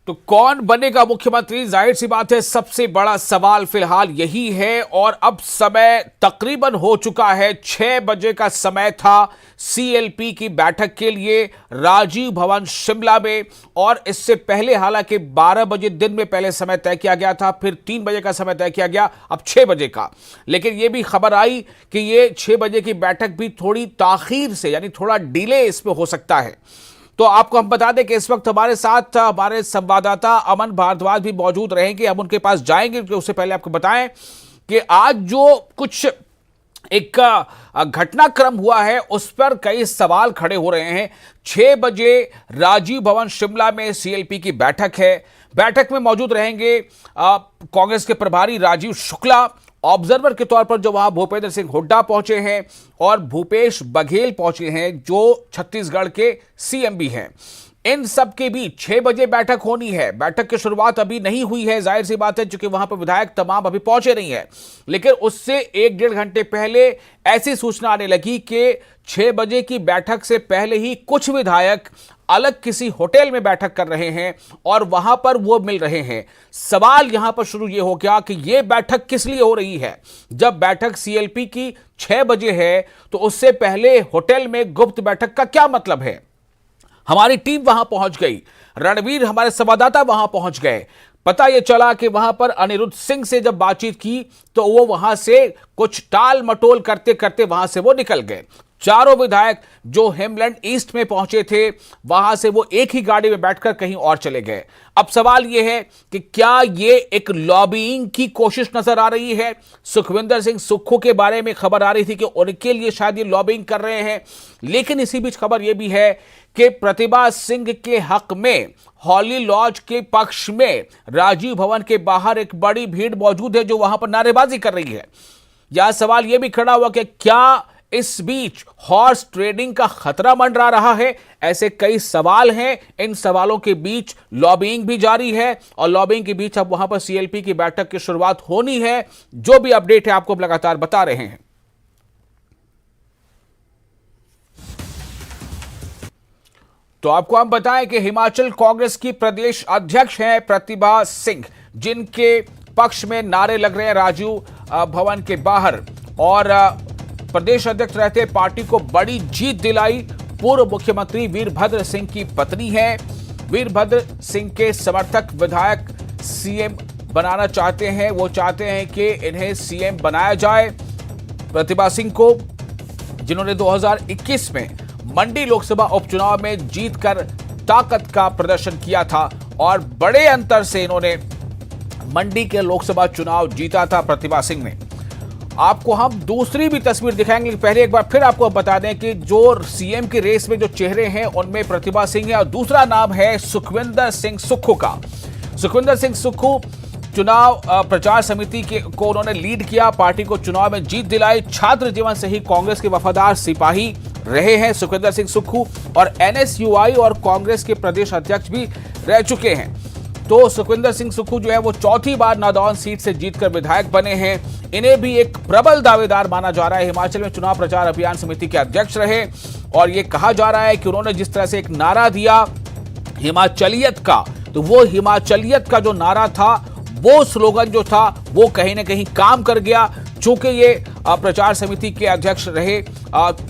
तो कौन बनेगा मुख्यमंत्री, जाहिर सी बात है सबसे बड़ा सवाल फिलहाल यही है। और अब समय तकरीबन हो चुका है, 6 बजे का समय था सीएलपी की बैठक के लिए राजीव भवन शिमला में। और इससे पहले हालांकि 12 बजे दिन में पहले समय तय किया गया था, फिर 3 बजे का समय तय किया गया, अब 6 बजे का। लेकिन यह भी खबर आई कि यह 6 बजे की बैठक भी थोड़ी ताखीर से, यानी थोड़ा डिले इसमें हो सकता है। तो आपको हम बता दें कि इस वक्त हमारे साथ हमारे संवाददाता अमन भारद्वाज भी मौजूद रहेंगे, हम उनके पास जाएंगे। उससे पहले आपको बताएं कि आज जो कुछ एक घटनाक्रम हुआ है उस पर कई सवाल खड़े हो रहे हैं। 6 बजे राजीव भवन शिमला में सीएलपी की बैठक है। बैठक में मौजूद रहेंगे कांग्रेस के प्रभारी राजीव शुक्ला, ऑब्जर्वर के तौर पर जो वहां भूपेंद्र सिंह हुड्डा पहुंचे हैं, और भूपेश बघेल पहुंचे हैं जो छत्तीसगढ़ के सीएम भी हैं। इन सब के बीच 6 बजे बैठक होनी है। बैठक की शुरुआत अभी नहीं हुई है, जाहिर सी बात है, क्योंकि वहां पर विधायक तमाम अभी पहुंचे नहीं है। लेकिन उससे 1-1.5 घंटे पहले ऐसी सूचना आने लगी कि 6 बजे की बैठक से पहले ही कुछ विधायक अलग किसी होटल में बैठक कर रहे हैं और वहां पर वो मिल रहे हैं। सवाल यहां पर शुरू ये हो गया कि ये बैठक किस लिए हो रही है। जब बैठक सीएलपी की 6 बजे है तो उससे पहले होटल में गुप्त बैठक का क्या मतलब है। हमारी टीम वहां पहुंच गई, रणवीर हमारे संवाददाता वहां पहुंच गए। पता यह चला कि वहां पर अनिरुद्ध सिंह से जब बातचीत की तो वो वहां से कुछ टाल मटोल करते करते वहां से वो निकल गए। चारों विधायक जो हिमलैंड ईस्ट में पहुंचे थे वहां से वो एक ही गाड़ी में बैठकर कहीं और चले गए। अब सवाल यह है कि क्या ये एक लॉबिंग की कोशिश नजर आ रही है। सुखविंदर सिंह सुक्खू के बारे में खबर आ रही थी कि उनके लिए शायद ये लॉबिंग कर रहे हैं। लेकिन इसी बीच खबर यह भी है कि प्रतिभा सिंह के हक में हॉली लॉज के पक्ष में राजीव भवन के बाहर एक बड़ी भीड़ मौजूद है जो वहां पर नारेबाजी कर रही है। यह सवाल यह भी खड़ा हुआ कि क्या इस बीच हॉर्स ट्रेडिंग का खतरा मंडरा रहा है। ऐसे कई सवाल हैं। इन सवालों के बीच लॉबिंग भी जारी है और लॉबिंग के बीच अब वहां पर सीएलपी की बैठक की शुरुआत होनी है। जो भी अपडेट है आपको लगातार बता रहे हैं। तो आपको हम बताएं कि हिमाचल कांग्रेस की प्रदेश अध्यक्ष हैं प्रतिभा सिंह, जिनके पक्ष में नारे लग रहे हैं राजीव भवन के बाहर। और प्रदेश अध्यक्ष रहते पार्टी को बड़ी जीत दिलाई पूर्व मुख्यमंत्री वीरभद्र सिंह की पत्नी है। वीरभद्र सिंह के समर्थक विधायक सीएम बनाना चाहते हैं। वो चाहते हैं कि इन्हें सीएम बनाया जाए। प्रतिभा सिंह को, जिन्होंने 2021 में मंडी लोकसभा उपचुनाव में जीतकर ताकत का प्रदर्शन किया था और बड़े अंतर से इन्होंने मंडी के लोकसभा चुनाव जीता था प्रतिभा सिंह ने। आपको हम दूसरी भी तस्वीर दिखाएंगे। पहले एक बार फिर आपको बता दें कि जो सीएम की रेस में जो चेहरे हैं उनमें प्रतिभा सिंह है और दूसरा नाम है सुखविंदर सिंह सुक्खू का। सुखविंदर सिंह सुक्खू चुनाव प्रचार समिति को उन्होंने लीड किया, पार्टी को चुनाव में जीत दिलाई। छात्र जीवन से ही कांग्रेस के वफादार सिपाही रहे हैं सुखविंदर सिंह सुक्खू और एनएसयूआई और कांग्रेस के प्रदेश अध्यक्ष भी रह चुके हैं। तो सुखविंदर सिंह सुक्खू जो है वो 4थी बार नादौन सीट से जीतकर विधायक बने हैं। इन्हें भी एक प्रबल दावेदार माना जा रहा है। हिमाचल में चुनाव प्रचार अभियान समिति के अध्यक्ष रहे और यह कहा जा रहा है कि उन्होंने जिस तरह से एक नारा दिया हिमाचलियत का, तो वो हिमाचलियत का जो नारा था, वो स्लोगन जो था, वो कहीं ना कहीं काम कर गया। चूंकि ये प्रचार समिति के अध्यक्ष रहे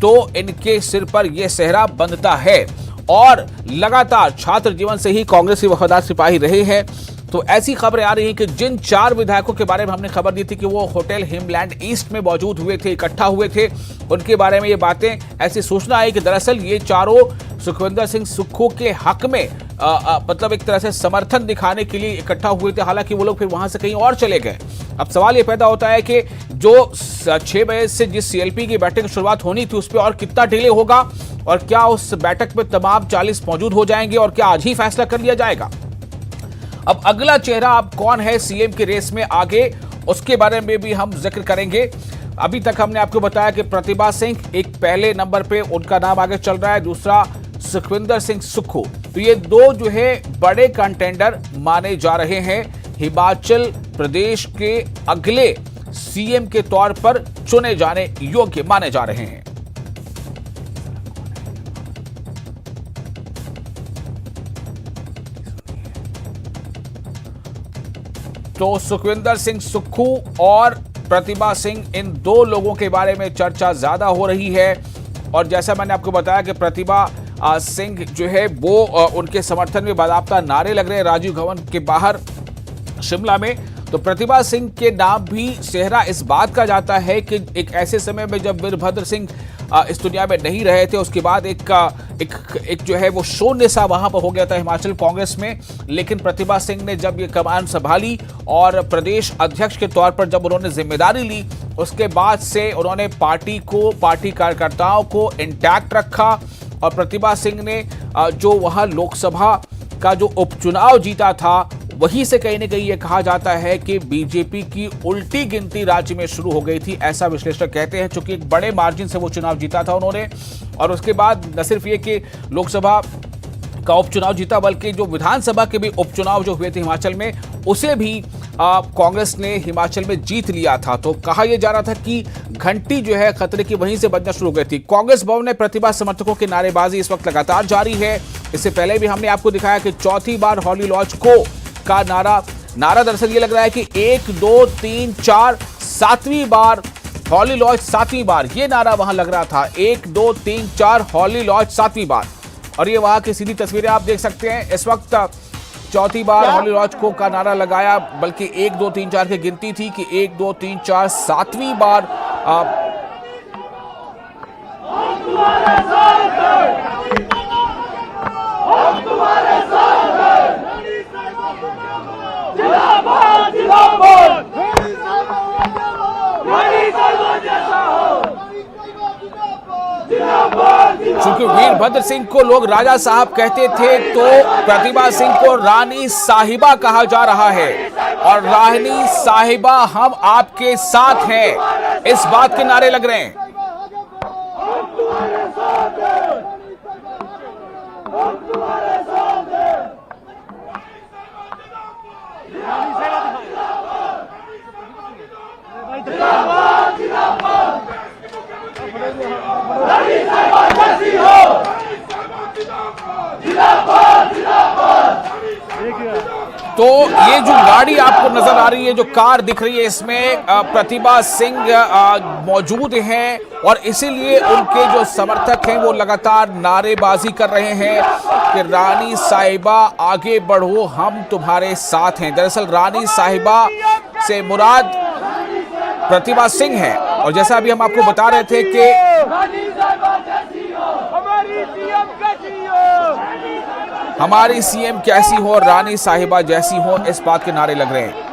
तो इनके सिर पर यह सेहरा बंधता है और लगातार छात्र जीवन से ही कांग्रेस के वफादार सिपाही रहे हैं। तो ऐसी खबरें आ रही हैं कि जिन 4 विधायकों के बारे में हमने खबर दी थी कि वो होटल हिमलैंड ईस्ट में मौजूद हुए थे, इकट्ठा हुए थे, उनके बारे में ये बातें, ऐसी सूचना आई कि दरअसल ये चारों सुखविंदर सिंह सुक्खू के हक में मतलब एक तरह से समर्थन दिखाने के लिए इकट्ठा हुए थे। हालांकि वो लोग फिर वहां से कहीं और चले गए। अब सवाल ये पैदा होता है कि जो 6 बजे से जिस सीएलपी की बैठक की शुरुआत होनी थी उस पर और कितना डिले होगा और क्या उस बैठक में तमाम 40 मौजूद हो जाएंगे और क्या आज ही फैसला कर लिया जाएगा। अब अगला चेहरा अब कौन है सीएम की रेस में आगे, उसके बारे में भी हम जिक्र करेंगे। अभी तक हमने आपको बताया कि प्रतिभा सिंह एक पहले नंबर पे उनका नाम आगे चल रहा है, दूसरा सुखविंदर सिंह सुक्खू। तो ये दो जो है बड़े कंटेंडर माने जा रहे हैं, हिमाचल प्रदेश के अगले सीएम के तौर पर चुने जाने योग्य माने जा रहे हैं। तो सुखविंदर सिंह सुक्खू और प्रतिभा सिंह, इन दो लोगों के बारे में चर्चा ज्यादा हो रही है। और जैसा मैंने आपको बताया कि प्रतिभा सिंह जो है वो उनके समर्थन में बाकायदा नारे लग रहे हैं राजीव भवन के बाहर शिमला में। तो प्रतिभा सिंह के नाम भी सेहरा इस बात का जाता है कि एक ऐसे समय में जब वीरभद्र सिंह इस दुनिया में नहीं रहे थे, उसके बाद एक जो है वो शून्य सा वहां पर हो गया था हिमाचल कांग्रेस में। लेकिन प्रतिभा सिंह ने जब ये कमान संभाली और प्रदेश अध्यक्ष के तौर पर जब उन्होंने जिम्मेदारी ली, उसके बाद से उन्होंने पार्टी कार्यकर्ताओं को इंटैक्ट रखा। और प्रतिभा सिंह ने जो वहां लोकसभा का जो उपचुनाव जीता था, वहीं से कहीं न कहीं ये कहा जाता है कि बीजेपी की उल्टी गिनती राज्य में शुरू हो गई थी, ऐसा विश्लेषक कहते हैं, क्योंकि एक बड़े मार्जिन से वो चुनाव जीता था उन्होंने। और उसके बाद न सिर्फ ये कि लोकसभा का उपचुनाव जीता, बल्कि जो विधानसभा के भी उपचुनाव जो हुए थे हिमाचल में, उसे भी कांग्रेस ने हिमाचल में जीत लिया था। तो कहा यह जा रहा था कि घंटी जो है खतरे की वहीं से बजना शुरू हो गई थी। कांग्रेस भवन में प्रतिभा समर्थकों की नारेबाजी इस वक्त लगातार जारी है। इससे पहले भी हमने आपको दिखाया कि चौथी बार हॉली लॉज को का नारा दरअसल ये लग रहा है कि 1 2 3 4 7वीं बार हॉली लॉज, 7वीं बार ये नारा वहां लग रहा था। 1 2 3 4 हॉली लॉज 7वीं बार। और ये वहां की सीधी तस्वीरें आप देख सकते हैं। इस वक्त चौथी बार हॉली लॉज को का नारा लगाया, बल्कि 1 2 3 4 की गिनती थी कि 1 2 3 4 7वीं बार चूंकि वीरभद्र सिंह को लोग राजा साहब कहते थे, तो प्रतिभा सिंह को रानी साहिबा कहा जा रहा है। और रानी साहिबा हम आपके साथ हैं, इस बात के नारे लग रहे हैं। तो ये जो गाड़ी आपको नजर आ रही है, जो कार दिख रही है, इसमें प्रतिभा सिंह मौजूद हैं। और इसीलिए उनके जो समर्थक हैं वो लगातार नारेबाजी कर रहे हैं कि रानी साहिबा आगे बढ़ो, हम तुम्हारे साथ हैं। दरअसल रानी साहिबा से मुराद प्रतिभा सिंह है। और जैसा अभी हम आपको बता रहे थे कि हमारी सीएम कैसी हो, रानी साहिबा जैसी हो, इस बात के नारे लग रहे हैं।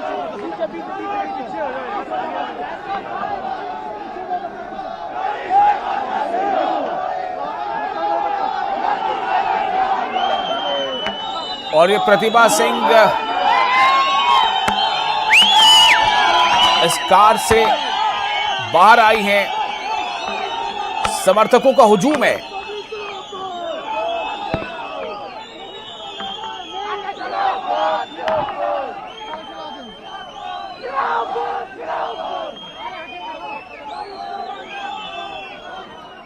और ये प्रतिभा सिंह इस कार से बाहर आई हैं। समर्थकों का हुजूम है।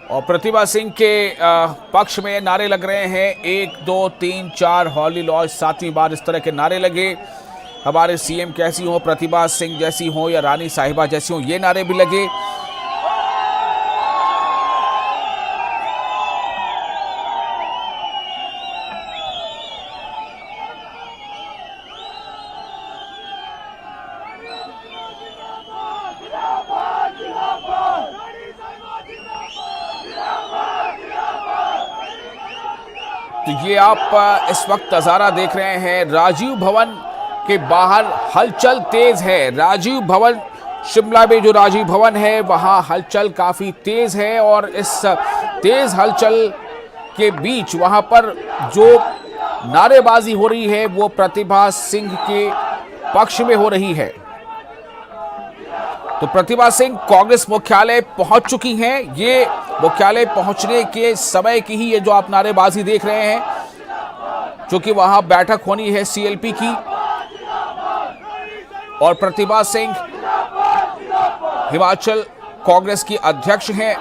और प्रतिभा सिंह के पक्ष में नारे लग रहे हैं 1 2 3 4 हॉली लॉज 7वीं बार, इस तरह के नारे लगे। हमारे सीएम कैसी हो, प्रतिभा सिंह जैसी हो या रानी साहिबा जैसी हो, ये नारे भी लगे। तो ये आप इस वक्त नजारा देख रहे हैं, राजीव भवन के बाहर हलचल तेज है। राजीव भवन शिमला में जो राजीव भवन है वहां हलचल काफी तेज है। और इस तेज हलचल के बीच वहां पर जो नारेबाजी हो रही है वो प्रतिभा सिंह के पक्ष में हो रही है। तो प्रतिभा सिंह कांग्रेस मुख्यालय पहुंच चुकी हैं। ये मुख्यालय पहुंचने के समय की ही ये जो आप नारेबाजी देख रहे हैं, क्योंकि वहां बैठक होनी है सीएलपी की। और प्रतिभा सिंह हिमाचल कांग्रेस की अध्यक्ष हैं।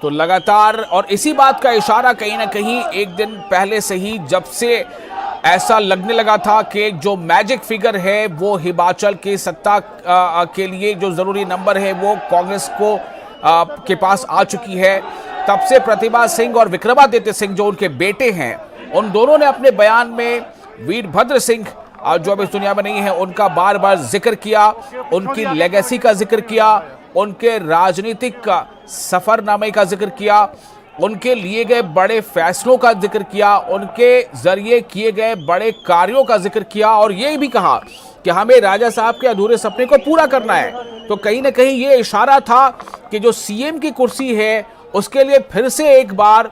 तो लगातार, और इसी बात का इशारा कहीं ना कहीं एक दिन पहले से ही, जब से ऐसा लगने लगा था कि जो मैजिक फिगर है वो हिमाचल की सत्ता के लिए जो जरूरी नंबर है वो कांग्रेस को के पास आ चुकी है, तब से प्रतिभा सिंह और विक्रमादित्य सिंह जो उनके बेटे हैं, उन दोनों ने अपने बयान में वीरभद्र सिंह जो अब इस दुनिया में नहीं है उनका बार बार जिक्र किया, उनकी लेगेसी का जिक्र किया, उनके राजनीतिक का सफरनामे का जिक्र किया, उनके लिए गए बड़े फैसलों का जिक्र किया, उनके जरिए किए गए बड़े कार्यों का जिक्र किया, और ये भी कहा कि हमें राजा साहब के अधूरे सपने को पूरा करना है। तो कहीं ना कहीं ये इशारा था कि जो सीएम की कुर्सी है उसके लिए फिर से एक बार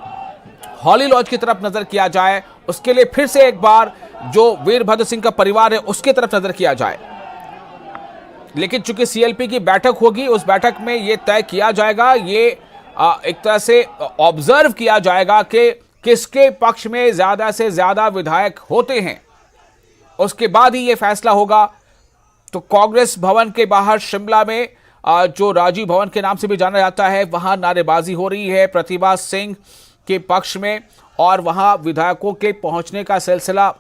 हॉली लॉज की तरफ नजर किया जाए, उसके लिए फिर से एक बार जो वीरभद्र सिंह का परिवार है उसकी तरफ नजर किया जाए। लेकिन चूंकि सीएलपी की बैठक होगी, उस बैठक में यह तय किया जाएगा, ये एक तरह से ऑब्जर्व किया जाएगा कि किसके पक्ष में ज्यादा से ज्यादा विधायक होते हैं, उसके बाद ही यह फैसला होगा। तो कांग्रेस भवन के बाहर शिमला में जो राजीव भवन के नाम से भी जाना जाता है, वहां नारेबाजी हो रही है प्रतिभा सिंह के पक्ष में, और वहां विधायकों के पहुंचने का सिलसिला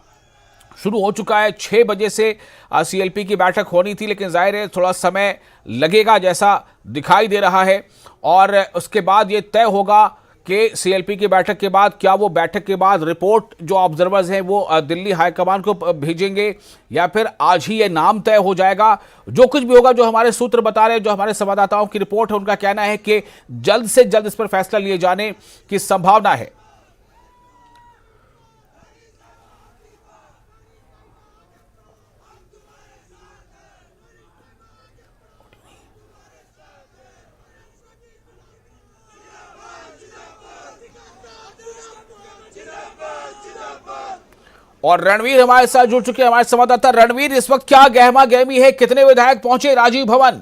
शुरू हो चुका है। 6 बजे से सीएलपी की बैठक होनी थी, लेकिन जाहिर है थोड़ा समय लगेगा जैसा दिखाई दे रहा है, और उसके बाद ये तय होगा कि सीएलपी की बैठक के बाद क्या वो बैठक के बाद रिपोर्ट जो ऑब्जर्वर्स हैं वो दिल्ली हाईकमान को भेजेंगे, या फिर आज ही ये नाम तय हो जाएगा। जो कुछ भी होगा, जो हमारे सूत्र बता रहे हैं, जो हमारे संवाददाताओं की रिपोर्ट है, उनका कहना है कि जल्द से जल्द इस पर फैसला लिए जाने की संभावना है। और रणवीर हमारे साथ जुड़ चुके हैं, हमारे संवाददाता। रणवीर, इस वक्त क्या गहमा गहमी है, कितने विधायक पहुंचे राजीव भवन?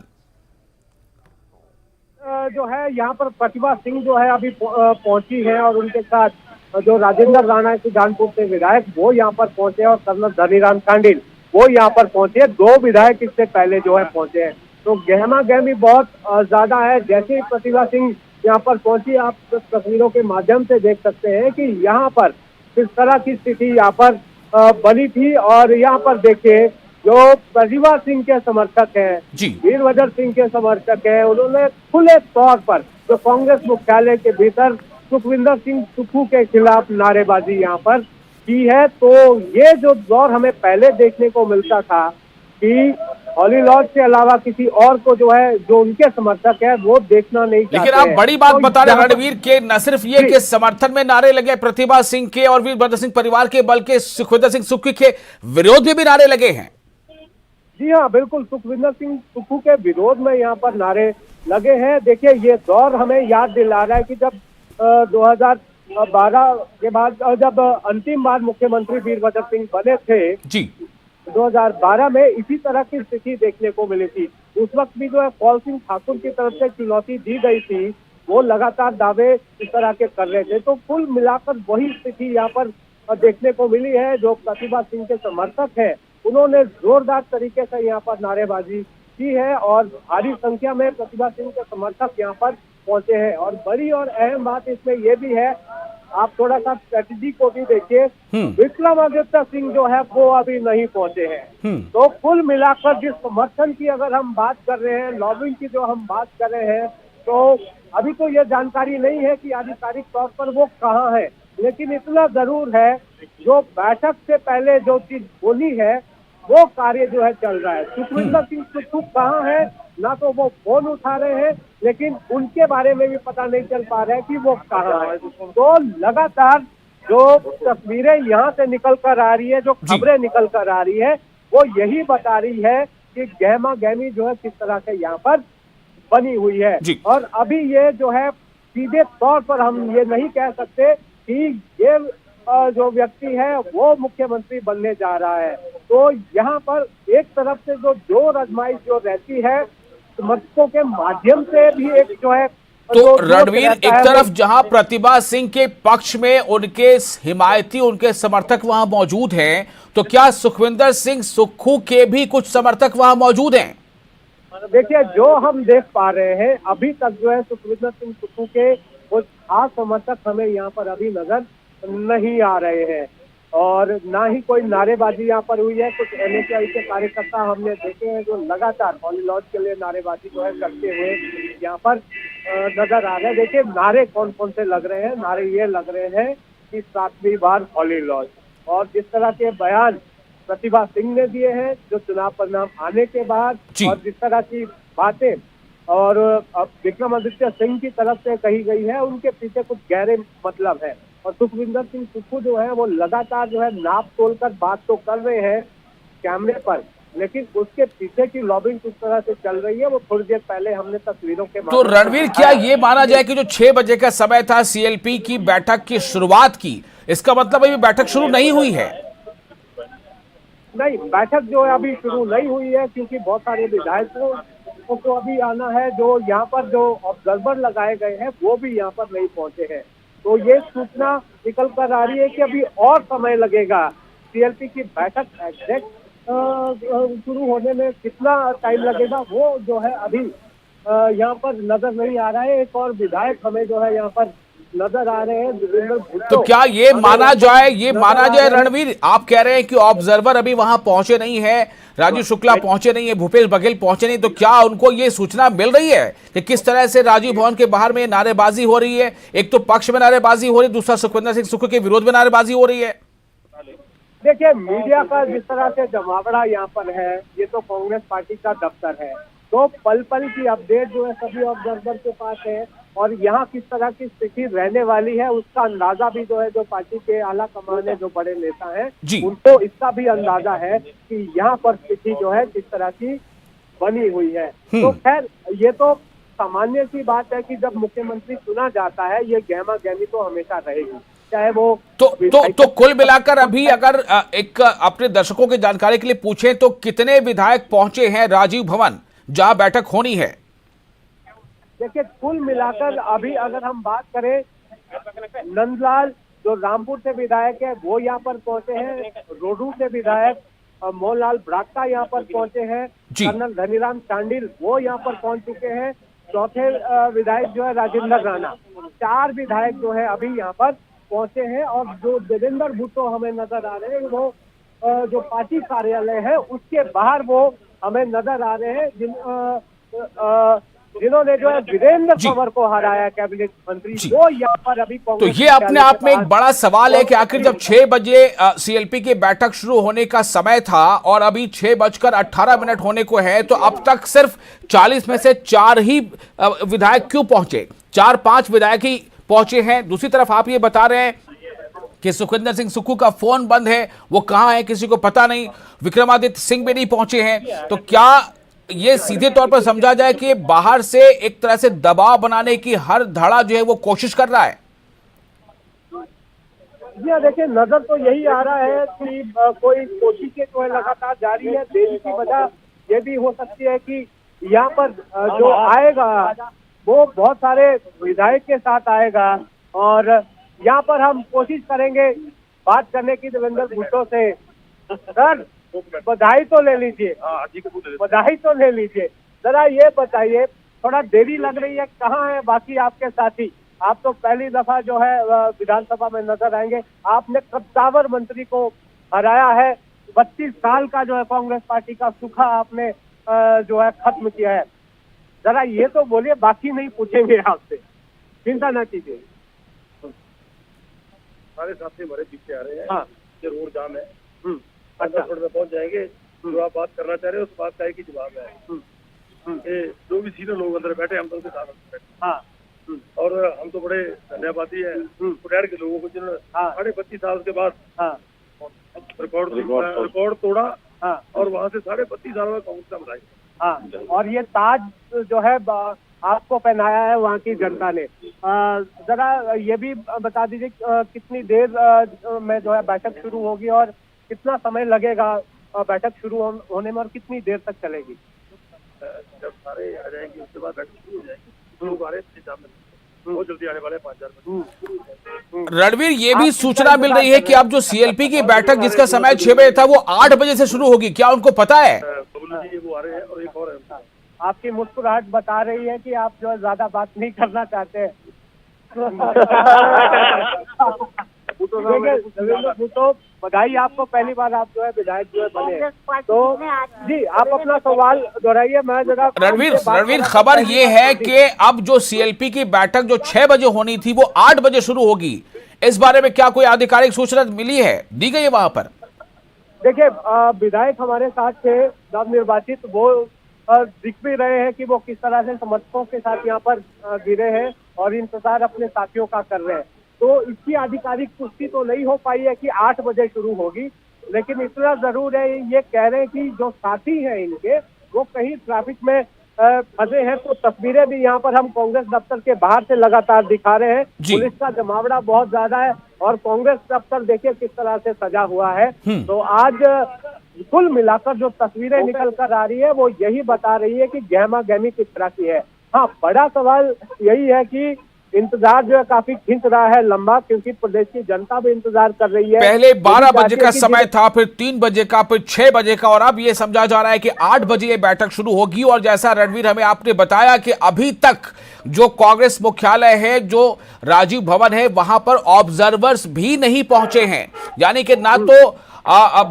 जो है यहाँ पर प्रतिभा सिंह जो है अभी पहुंची है, और उनके साथ जो राजेंद्र राणा सुजानपुर से विधायक वो यहाँ पर पहुंचे, और कर्नल धनीराम कांडिल वो यहाँ पर पहुंचे। 2 विधायक इससे पहले जो है पहुंचे हैं। तो गहमा गहमी बहुत ज्यादा है। जैसे ही प्रतिभा सिंह यहाँ पर पहुंची, आप तस्वीरों के माध्यम से देख सकते हैं कि यहाँ पर किस तरह की स्थिति यहाँ पर बनी थी। और यहाँ पर देखिए, जो प्रतिभा सिंह के समर्थक हैं, वीरभद्र सिंह के समर्थक हैं, उन्होंने खुले तौर पर जो कांग्रेस मुख्यालय के भीतर सुखविंदर सिंह सुक्खू के खिलाफ नारेबाजी यहाँ पर की है। तो ये जो दौर हमें पहले देखने को मिलता था कि हॉली लॉज के अलावा किसी और को जो है, जो उनके समर्थक है, वो देखना नहीं चाहते। लेकिन आप बड़ी बात बता रहे रणवीर के, न सिर्फ ये कि समर्थन में नारे लगे प्रतिभा सिंह के और वीरभद्र सिंह परिवार के, बल्कि सुखविंदर सिंह सुक्खू के विरोध में भी नारे लगे हैं। जी हाँ, बिल्कुल, सुखविंदर सिंह सुक्खू के विरोध में यहाँ पर नारे लगे हैं। देखिए, ये दौर हमें याद दिला रहा है कि जब 2012 के बाद, जब अंतिम बार मुख्यमंत्री वीरभद्र सिंह बने थे जी, 2012 में इसी तरह की स्थिति देखने को मिली थी। उस वक्त भी जो है कौल सिंह ठाकुर की तरफ से चुनौती दी गई थी, वो लगातार दावे इस तरह के कर रहे थे। तो कुल मिलाकर वही स्थिति यहाँ पर देखने को मिली है। जो प्रतिभा सिंह के समर्थक है, उन्होंने जोरदार तरीके से यहाँ पर नारेबाजी की है, और भारी संख्या में प्रतिभा सिंह के समर्थक यहाँ पर पहुंचे हैं। और बड़ी और अहम बात इसमें यह भी है, आप थोड़ा सा स्ट्रेटेजी को भी देखिए, विक्रमादित्य सिंह जो है वो अभी नहीं पहुंचे हैं। तो कुल मिलाकर जिस समर्थन की अगर हम बात कर रहे हैं, लॉबिंग की जो हम बात कर रहे हैं, तो अभी तो ये जानकारी नहीं है कि आधिकारिक तौर पर वो कहाँ है। लेकिन इतना जरूर है, जो बैठक से पहले जो चीज होनी है वो कार्य जो है चल रहा है। सुखविंदर सिंह सुक्खू कहाँ है, ना तो वो फोन उठा रहे हैं, लेकिन उनके बारे में भी पता नहीं चल पा रहा है कि वो कहाँ है। तो लगातार जो तस्वीरें यहाँ से निकल कर आ रही है, जो खबरें निकल कर आ रही है, वो यही बता रही है कि गहमा गहमी जो है किस तरह से यहाँ पर बनी हुई है। और अभी ये जो है सीधे तौर पर हम ये नहीं कह सकते कि ये जो व्यक्ति है वो मुख्यमंत्री बनने जा रहा है। तो यहाँ पर एक तरफ से जो जोर आजमाइश जो रहती है समर्थकों के माध्यम से भी एक जो है, तो रणवीर, एक तरफ जहां प्रतिभा सिंह के पक्ष में उनके हिमायती, उनके समर्थक वहां मौजूद हैं, तो क्या सुखविंदर सिंह सुक्खू के भी कुछ समर्थक वहां मौजूद हैं? देखिए, जो हम देख पा रहे हैं अभी तक जो है सुखविंदर सिंह सुक्खू के कुछ खास समर्थक हमें यहाँ पर अभी नजर नहीं आ रहे हैं और ना ही कोई नारेबाजी यहाँ पर हुई है। कुछ NSAI के कार्यकर्ता हमने देखे हैं जो लगातार हॉली लॉज के लिए नारेबाजी जो है करते हुए यहाँ पर नजर आ रहे हैं। देखिए नारे कौन कौन से लग रहे हैं। नारे ये लग रहे हैं कि 7वीं बार हॉली लॉज, और जिस तरह के बयान प्रतिभा सिंह ने दिए हैं जो चुनाव परिणाम आने के बाद, और जिस तरह की बातें और विक्रमादित्य सिंह की तरफ से कही गई है, उनके पीछे कुछ गहरे मतलब है। और सुखविंदर सिंह सुक्खू जो है वो लगातार जो है नाप तोल कर बात तो कर रहे हैं कैमरे पर, लेकिन उसके पीछे की लॉबिंग किस तरह से चल रही है वो थोड़ी देर पहले हमने तस्वीरों के तो रणवीर, क्या ये माना जाए कि जो 6 बजे का समय था CLP की बैठक की शुरुआत की, इसका मतलब अभी बैठक शुरू नहीं हुई है? नहीं, बैठक जो है अभी शुरू नहीं हुई है क्योंकि बहुत सारे विधायकों को अभी आना है। जो यहाँ पर जो ऑब्जर्वर लगाए गए हैं वो भी यहाँ पर नहीं पहुंचे हैं, तो ये सूचना निकल कर आ रही है कि अभी और समय लगेगा। CLP की बैठक एग्जैक्ट शुरू होने में कितना टाइम लगेगा वो जो है अभी यहाँ पर नजर नहीं आ रहा है। एक और विधायक हमें जो है यहाँ पर नजर आ रहे हैं, वीरेंद्र भुट्टो। तो क्या ये माना जाए रणवीर, आप कह रहे हैं कि ऑब्जर्वर अभी वहां पहुंचे नहीं है, राजीव शुक्ला पहुंचे नहीं है, भूपेश बघेल पहुंचे नहीं, तो क्या उनको ये सूचना मिल रही है कि किस तरह से राजीव भवन के बाहर में नारेबाजी हो रही है? एक तो पक्ष में नारेबाजी हो रही है, दूसरा सुखविंदर सिंह सुक्खू के विरोध में नारेबाजी हो रही है। देखिए मीडिया का जिस तरह से जमावड़ा यहाँ पर है, ये तो कांग्रेस पार्टी का दफ्तर है, तो पल पल की अपडेट जो है सभी ऑब्जर्वर के पास है, और यहाँ किस तरह की स्थिति रहने वाली है उसका अंदाजा भी जो है जो पार्टी के आला कमान है, जो बड़े नेता हैं, उनको इसका भी अंदाजा है कि यहाँ पर स्थिति जो है किस तरह की बनी हुई है। तो खैर ये तो सामान्य सी बात है कि जब मुख्यमंत्री चुना जाता है ये गहमा गहमी तो हमेशा रहेगी, चाहे वो तो कुल मिलाकर अभी अगर एक अपने दर्शकों की जानकारी के लिए पूछें तो कितने विधायक पहुंचे हैं राजीव भवन जहां बैठक होनी है? देखिए कुल मिलाकर अभी अगर हम बात करें, नंदलाल जो रामपुर से विधायक है वो यहाँ पर पहुंचे हैं, रोडू से विधायक मोहनलाल ब्राक्टा यहाँ पर पहुंचे हैं, कर्नल धनीराम चांडिल वो यहाँ पर पहुंच चुके हैं, चौथे विधायक जो है राजेंद्र राणा। 4 विधायक जो है अभी यहाँ पर पहुंचे हैं, और जो देवेंद्र भुट्टो हमें नजर आ रहे हैं वो जो पार्टी कार्यालय है उसके बाहर वो हमें नजर आ रहे हैं, जिन्होंने जो है वीरेंद्र कंवर को हराया कैबिनेट मंत्री, वो यहाँ पर अभी। तो ये अपने आप में एक बड़ा सवाल है कि आखिर जब 6 बजे CLP की बैठक शुरू होने का समय था और अभी 6:18 होने को है, तो अब तक सिर्फ 40 में से 4 ही विधायक क्यों पहुंचे? 4-5 विधायक ही पहुंचे हैं। दूसरी तरफ आप ये बता रहे हैं कि सुखविंदर सिंह सुक्खू का फोन बंद है, वो कहां है किसी को पता नहीं, विक्रमादित्य सिंह भी नहीं पहुंचे हैं। तो क्या ये सीधे तौर पर समझा जाए कि बाहर से एक तरह से दबाव बनाने की हर धड़ा जो है वो कोशिश कर रहा है? जी देखिए नजर तो यही आ रहा है कि कोई कोशिशें जो है लगातार जारी है। देरी की वजह ये भी हो सकती है कि यहाँ पर जो आएगा वो बहुत सारे विधायक के साथ आएगा, और यहाँ पर हम कोशिश करेंगे बात करने की देवेंद्र भुट्टो से। सर बधाई तो ले लीजिए, बधाई तो ले लीजिए, जरा ये बताइए थोड़ा देरी लग रही है, कहाँ है बाकी आपके साथी? आप तो पहली दफा जो है विधानसभा में नजर आएंगे, आपने कद्दावर मंत्री को हराया है, 32 साल का जो है कांग्रेस पार्टी का सूखा आपने जो है खत्म किया है। जरा ये तो बोलिए, बाकी नहीं पूछेंगे आपसे, चिंता न कीजिए। सारे साथी हमारे पीछे आ रहे हैं। हाँ, ये रोड जाम है। अच्छा, थोड़ी में पहुंच जाएंगे। जो आप बात करना चाह रहे हो उस बात का एक ही जवाब है। जो भी सीनियर लोग अंदर बैठे हम तो उनके साथ बैठे। हाँ, और हम तो बड़े धन्यवादी है कुड़ैर के लोगों को जिन्होंने 32.5 साल के बाद रिकॉर्ड तोड़ा, और वहाँ से 32.5 साल में कांग्रेस का बधाई। हाँ, और ये ताज जो है आपको पहनाया है वहाँ की जनता ने। जरा ये भी बता दीजिए कितनी देर में जो है बैठक शुरू होगी और कितना समय लगेगा बैठक शुरू होने में, और कितनी देर तक चलेगी? जब सारे आ जाएंगे उसके बाद बैठक शुरू हो जाएगी। लोग आ रहे हैं बहुत जल्दी आने वाले 5,000 रणवीर, ये भी सूचना मिल रही है कि अब जो CLP की बैठक जिसका समय 6 बजे था वो 8 बजे से शुरू होगी, क्या उनको पता है? वो आ रहे हैं, और एक और है। आपकी मुस्कुराहट बता रही है कि आप जो है ज्यादा बात नहीं करना चाहते हैं। देखिए देवेंद्र भूटो, बधाई आपको, पहली बार आप जो है विधायक जो है बने, तो जी आप अपना सवाल दोहराइए। मैं जरा रणवीर, खबर ये है कि अब जो सीएलपी की बैठक जो 6 बजे होनी थी वो 8 बजे शुरू होगी। इस बारे में क्या कोई आधिकारिक सूचना मिली है, दी गई है वहां पर? देखिए विधायक हमारे साथ थे नवनिर्वाचित, वो दिख भी रहे हैं कि वो किस तरह से समर्थकों के साथ यहाँ पर गिरे हैं और इंतजार अपने साथियों का कर रहे हैं। तो इसकी आधिकारिक पुष्टि तो नहीं हो पाई है कि 8 बजे शुरू होगी, लेकिन इतना जरूर है, ये कह रहे हैं कि जो साथी हैं इनके वो कहीं ट्रैफिक में फंसे हैं। तो तस्वीरें भी यहाँ पर हम कांग्रेस दफ्तर के बाहर से लगातार दिखा रहे हैं। पुलिस का जमावड़ा बहुत ज्यादा है और कांग्रेस दफ्तर देखिए किस तरह से सजा हुआ है। तो आज कुल मिलाकर जो तस्वीरें निकल कर आ रही है वो यही बता रही है कि गहमा गहमी किस तरह की है। हाँ, बड़ा सवाल यही है कि इंतजार जो है काफी खिंच रहा है लंबा, क्योंकि प्रदेश की जनता भी इंतजार कर रही है। पहले 12 बजे का समय था, फिर 3 बजे का, फिर 6 बजे का, और अब ये समझा जा रहा है कि 8 बजे ये बैठक शुरू होगी। और जैसा रणवीर हमें आपने बताया कि अभी तक जो कांग्रेस मुख्यालय है, जो राजीव भवन है, वहां पर ऑब्जर्वर्स भी नहीं पहुंचे हैं। यानी कि ना तो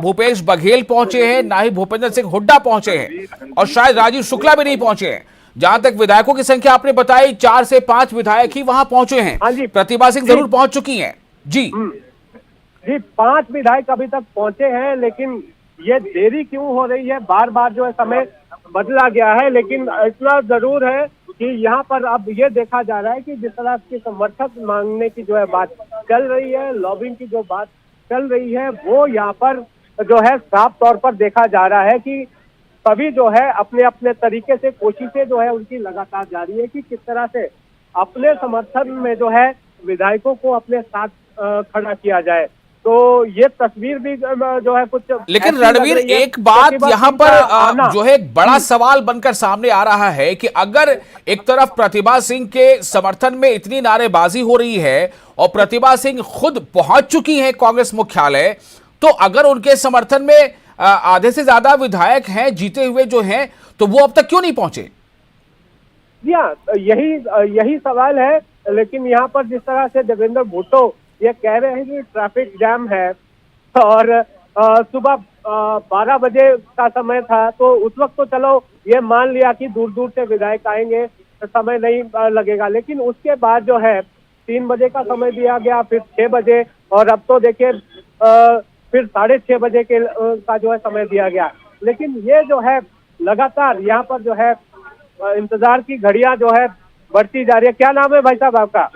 भूपेश बघेल पहुंचे हैं, ना ही भूपेंद्र सिंह हुड्डा पहुंचे हैं, और शायद राजीव शुक्ला भी नहीं पहुंचे हैं। जहां तक विधायकों की संख्या आपने बताई, 4 से 5 विधायक ही वहां पहुंचे हैं। हाँ जी, प्रतिभा सिंह जरूर पहुंच चुकी हैं। जी 5 विधायक अभी तक पहुंचे हैं, लेकिन ये देरी क्यों हो रही है, बार बार जो है समय बदला गया है। लेकिन इतना जरूर है कि यहाँ पर अब ये देखा जा रहा है कि जिस तरह की समर्थक मांगने की जो है बात चल रही है, लॉबिंग की जो बात चल रही है, वो यहाँ पर जो है साफ तौर पर देखा जा रहा है कि सभी जो है अपने अपने तरीके से कोशिशें जो है उनकी लगातार जारी है कि किस तरह से अपने समर्थन में जो है विधायकों को अपने साथ खड़ा किया जाए। तो ये तस्वीर भी जो है कुछ, लेकिन रणवीर एक बात यहाँ पर जो है एक बड़ा सवाल बनकर सामने आ रहा है कि अगर एक तरफ प्रतिभा सिंह के समर्थन में इतनी नारेबाजी हो रही है और प्रतिभा सिंह खुद पहुंच चुकी है कांग्रेस मुख्यालय, तो अगर उनके समर्थन में आधे से ज्यादा विधायक हैं जीते हुए जो हैं, तो वो अब तक क्यों नहीं पहुंचे? जी हाँ, यही सवाल है। लेकिन यहाँ पर जिस तरह से देवेंद्र भूटो ये कह रहे हैं कि ट्रैफिक जैम है और सुबह 12 बजे का समय था, तो उस वक्त तो चलो ये मान लिया कि दूर दूर से विधायक आएंगे तो समय नहीं लगेगा। लेकिन उसके बाद जो है 3 बजे का समय दिया गया, फिर 6 बजे, और अब तो देखिए फिर 6:30 बजे का जो है समय दिया गया। लेकिन ये जो है लगातार यहाँ पर जो है इंतजार की घड़ियां जो है बढ़ती जा रही है। क्या नाम है भाई साहब आपका?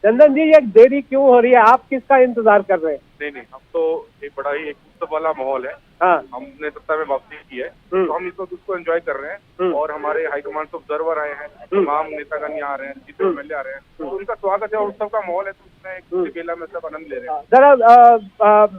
चंदन जी, ये देरी क्यों हो रही है, आप किसका इंतजार कर रहे हैं? नहीं, हम तो एक बड़ा ही एक उत्सव वाला माहौल है। हाँ, हमने सत्ता में वापसी की है, तो हम इस वक्त उसको एंजॉय कर रहे हैं। और हमारे हाईकमांड से ऑब्जर्वर आए हैं, तमाम नेतागण यहाँ आ रहे हैं, जीते एमएलए आ रहे हैं, तो उनका स्वागत है। उत्सव का माहौल है, तो उसमें एक बेला में सब आनंद ले रहे हैं। जरा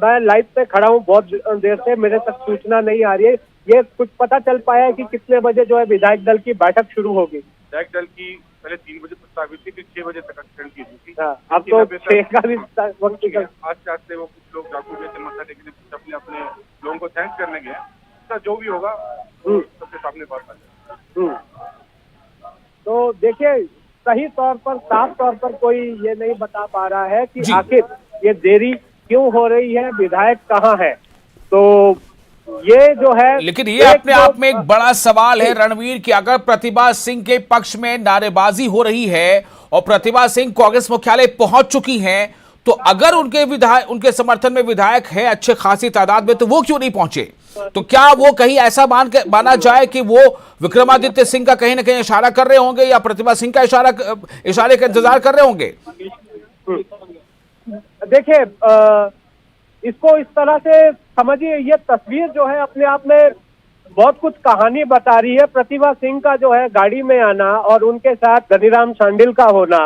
मैं लाइव पे खड़ा हूँ बहुत देर से, मेरे तक सूचना नहीं आ रही है। ये कुछ पता चल पाया है कि कितने बजे जो है विधायक दल की बैठक शुरू होगी? विधायक दल की पहले 3 बजे प्रस्तावित थी, फिर 6 बजे तक एक्सटेंड की गई थी। अब तो 6 का भी वक्त निकल। आस्ते वो कुछ लोग जाकू के समर्थन देने के लिए अपने लोगों को थैंक्स करने गए, तो जो भी होगा सबके सामने बात आ जाएगी। तो देखिए, सही तौर पर, साफ तौर पर कोई ये नहीं बता पा रहा है कि आखिर ये देरी क्यों हो रही है, विधायक कहाँ है। तो ये जो है, लेकिन ये अपने आप में एक बड़ा सवाल है रणवीर कि अगर प्रतिभा सिंह के पक्ष में नारेबाजी हो रही है और प्रतिभा सिंह कांग्रेस मुख्यालय पहुंच चुकी हैं, तो अगर उनके समर्थन में विधायक है अच्छे खासी तादाद में, तो वो क्यों नहीं पहुंचे? तो क्या वो कहीं ऐसा माना जाए कि वो विक्रमादित्य सिंह का कहीं ना कहीं इशारा कर रहे होंगे या प्रतिभा सिंह का इशारे का इंतजार कर रहे होंगे? देखिए, इसको इस तरह से समझिए, ये तस्वीर जो है अपने आप में बहुत कुछ कहानी बता रही है। प्रतिभा सिंह का जो है गाड़ी में आना और उनके साथ धनीराम शांडिल का होना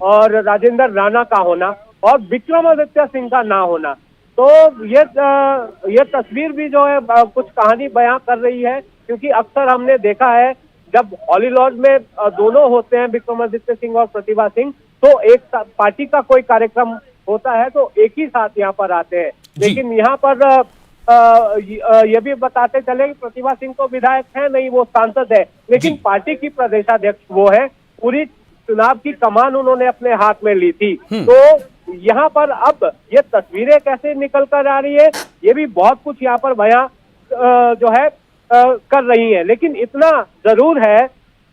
और राजेंद्र राणा का होना और विक्रमादित्य सिंह का ना होना, तो ये तस्वीर भी जो है कुछ कहानी बयां कर रही है। क्योंकि अक्सर हमने देखा है जब हॉली लॉज में दोनों होते हैं, विक्रमादित्य सिंह और प्रतिभा सिंह, तो एक पार्टी का कोई कार्यक्रम होता है तो एक ही साथ यहाँ पर आते हैं। लेकिन यहाँ पर ये भी बताते चले कि प्रतिभा सिंह तो विधायक है नहीं, वो सांसद है, लेकिन पार्टी की प्रदेशाध्यक्ष वो है। पूरी चुनाव की कमान उन्होंने अपने हाथ में ली थी। तो यहाँ पर अब ये तस्वीरें कैसे निकल कर आ रही है, ये भी बहुत कुछ यहाँ पर बयां जो है कर रही है। लेकिन इतना जरूर है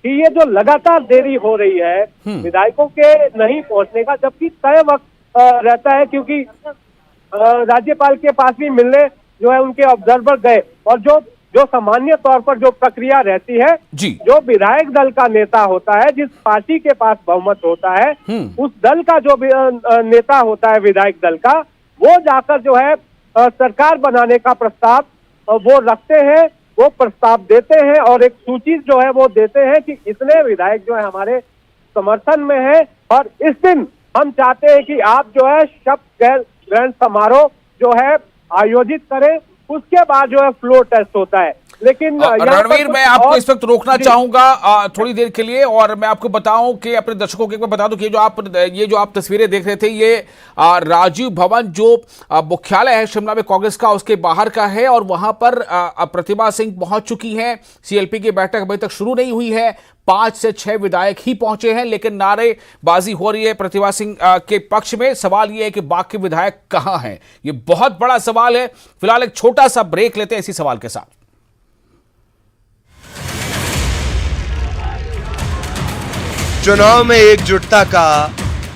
कि ये जो लगातार देरी हो रही है विधायकों के नहीं पहुंचने का, जबकि तय वक्त रहता है, क्योंकि राज्यपाल के पास भी मिलने जो है उनके ऑब्जर्वर गए, और जो सामान्य तौर पर जो प्रक्रिया रहती है, जो विधायक दल का नेता होता है, जिस पार्टी के पास बहुमत होता है, उस दल का जो नेता होता है विधायक दल का, वो जाकर जो है सरकार बनाने का प्रस्ताव वो रखते हैं, वो प्रस्ताव देते हैं और एक सूची जो है वो देते हैं कि इतने विधायक जो है हमारे समर्थन में है, और इस दिन हम चाहते हैं कि आप जो है शपथ ग्रहण समारोह जो है आयोजित करें। उसके बाद जो है फ्लोर टेस्ट होता है। लेकिन रणवीर, मैं आपको इस वक्त रोकना चाहूंगा थोड़ी देर के लिए, और मैं आपको बताऊं कि अपने दर्शकों को बता दूं कि ये जो आप तस्वीरें देख रहे थे, ये राजीव भवन जो मुख्यालय है शिमला में कांग्रेस का, उसके बाहर का है, और वहां पर प्रतिभा सिंह पहुंच चुकी हैं। सीएलपी की बैठक अभी तक शुरू नहीं हुई है, 5 से 6 विधायक ही पहुंचे हैं, लेकिन नारेबाजी हो रही है प्रतिभा सिंह के पक्ष में। सवाल यह है कि बाकी विधायक कहां हैं, ये बहुत बड़ा सवाल है। फिलहाल एक छोटा सा ब्रेक लेते हैं इसी सवाल के साथ। चुनाव में एकजुटता का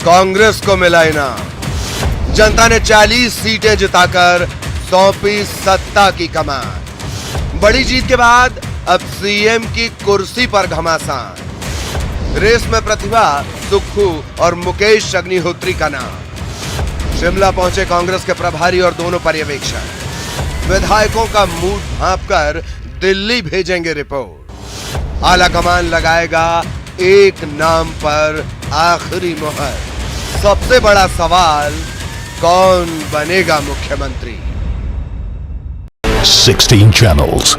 कांग्रेस को मिला इनाम। जनता ने 40 सीटें जिताकर सौंपी सत्ता की कमान। बड़ी जीत के बाद अब सीएम की कुर्सी पर घमासान। रेस में प्रतिभा, सुक्खू और मुकेश अग्निहोत्री का नाम। शिमला पहुंचे कांग्रेस के प्रभारी और दोनों पर्यवेक्षक। विधायकों का मूड भांपकर दिल्ली भेजेंगे रिपोर्ट। आला कमान लगाएगा एक नाम पर आखिरी मोहर। सबसे बड़ा सवाल, कौन बनेगा मुख्यमंत्री? 16 channels,